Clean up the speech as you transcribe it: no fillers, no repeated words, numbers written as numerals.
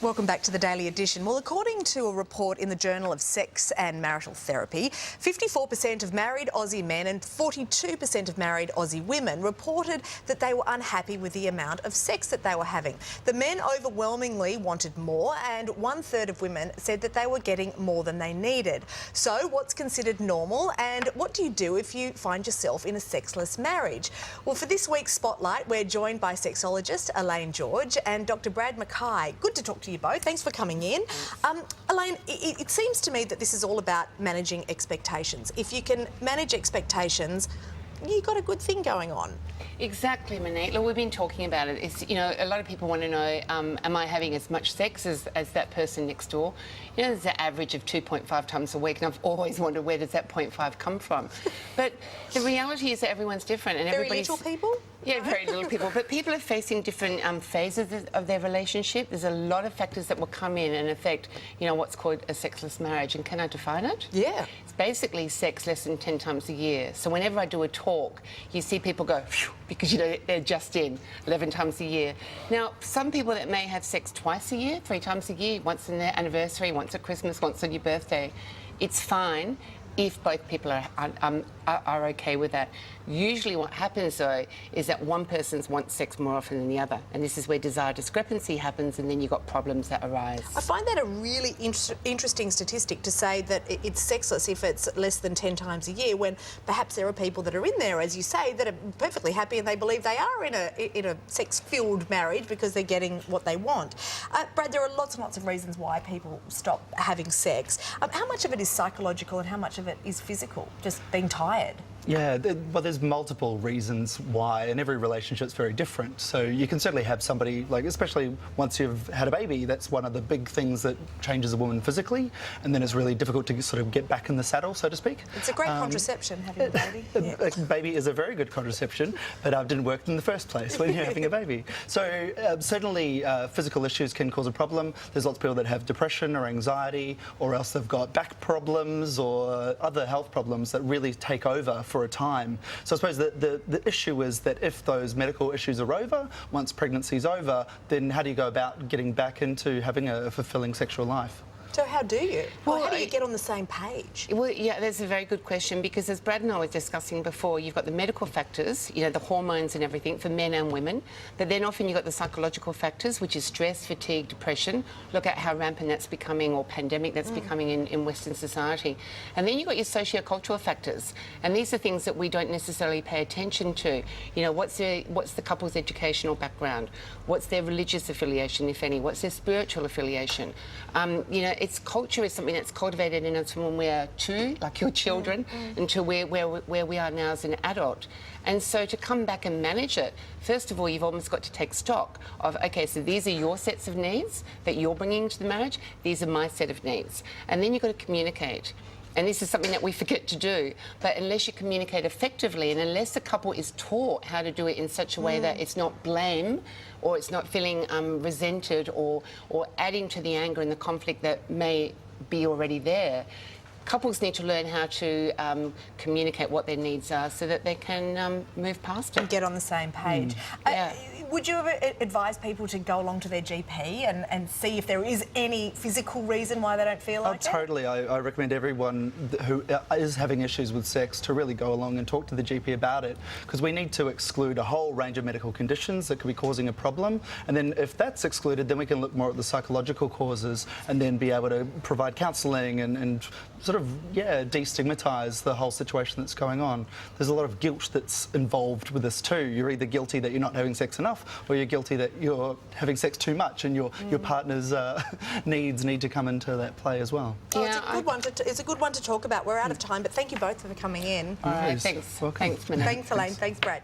Welcome back to the Daily Edition. Well, according to a report in the Journal of Sex and Marital Therapy, 54% of married Aussie men and 42% of married Aussie women reported that they were unhappy with the amount of sex that they were having. The men overwhelmingly wanted more, and 1/3 of women said that they were getting more than they needed. So what's considered normal, and what do you do if you find yourself in a sexless marriage? Well, for this week's Spotlight, we're joined by sexologist Elaine George and Dr. Brad Mackay. Good to talk to you both. Thanks for coming in. Elaine, it seems to me that this is all about managing expectations. If you can manage expectations, you've got a good thing going on. Exactly, Monique. Look, we've been talking about it. It's, a lot of people want to know, am I having as much sex as that person next door? There's an average of 2.5 times a week, and I've always wondered, where does that 0.5 come from? But the reality is that everyone's different, and everybody's... Very little people? Yeah, very little people. But people are facing different phases of their relationship. There's a lot of factors that will come in and affect, what's called a sexless marriage. And can I define it? Yeah. It's basically sex less than 10 times a year. So whenever I do a talk, you see people go, phew, because, they're just in 11 times a year. Now, some people that may have sex twice a year, 3 times a year, once on their anniversary, once at Christmas, once on your birthday, it's fine if both people are okay with that. Usually what happens, though, is that one person wants sex more often than the other, and this is where desire discrepancy happens, and then you've got problems that arise. I find that a really interesting statistic to say that it's sexless if it's less than 10 times a year, when perhaps there are people that are in there, as you say, that are perfectly happy and they believe they are in a sex-filled marriage because they're getting what they want. Brad, there are lots and lots of reasons why people stop having sex. How much of it is psychological and how much of it is physical, just being tired? Yeah, well, there's multiple reasons why, and every relationship's very different. So you can certainly have somebody, especially once you've had a baby, that's one of the big things that changes a woman physically, and then it's really difficult to sort of get back in the saddle, so to speak. It's a great contraception, having a baby. A baby is a very good contraception, but it didn't work in the first place when you're having a baby. So certainly physical issues can cause a problem. There's lots of people that have depression or anxiety, or else they've got back problems or other health problems that really take over for a time. So I suppose the issue is that if those medical issues are over, once pregnancy's over, then how do you go about getting back into having a fulfilling sexual life? So how do you? Well, how do you get on the same page? Well, yeah, that's a very good question, because as Brad and I were discussing before, you've got the medical factors, the hormones and everything for men and women, but then often you've got the psychological factors, which is stress, fatigue, depression. Look at how rampant that's becoming, or pandemic that's becoming in Western society. And then you've got your socio-cultural factors, and these are things that we don't necessarily pay attention to. What's the couple's educational background? What's their religious affiliation, if any? What's their spiritual affiliation? It's culture is something that's cultivated in us from when we're 2, like your children, until where we are now as an adult. And so to come back and manage it, first of all, you've almost got to take stock of, okay, so these are your sets of needs that you're bringing into the marriage, these are my set of needs. And then you've got to communicate. And this is something that we forget to do. But unless you communicate effectively, and unless the couple is taught how to do it in such a way that it's not blame, or it's not feeling resented, or adding to the anger and the conflict that may be already there, couples need to learn how to communicate what their needs are so that they can move past it. And get on the same page. Yeah. Would you ever advise people to go along to their GP and see if there is any physical reason why they don't feel like it? Totally. I recommend everyone who is having issues with sex to really go along and talk to the GP about it, because we need to exclude a whole range of medical conditions that could be causing a problem. And then if that's excluded, then we can look more at the psychological causes and then be able to provide counselling and sort of, destigmatise the whole situation that's going on. There's a lot of guilt that's involved with this too. You're either guilty that you're not having sex enough, or you're guilty that you're having sex too much, and your partner's needs need to come into that play as well. Oh, yeah, it's a good one to talk about. We're out of time, but thank you both for coming in. All right, thanks. Welcome. Thanks, Monique. Thanks, Elaine. Thanks, Brad.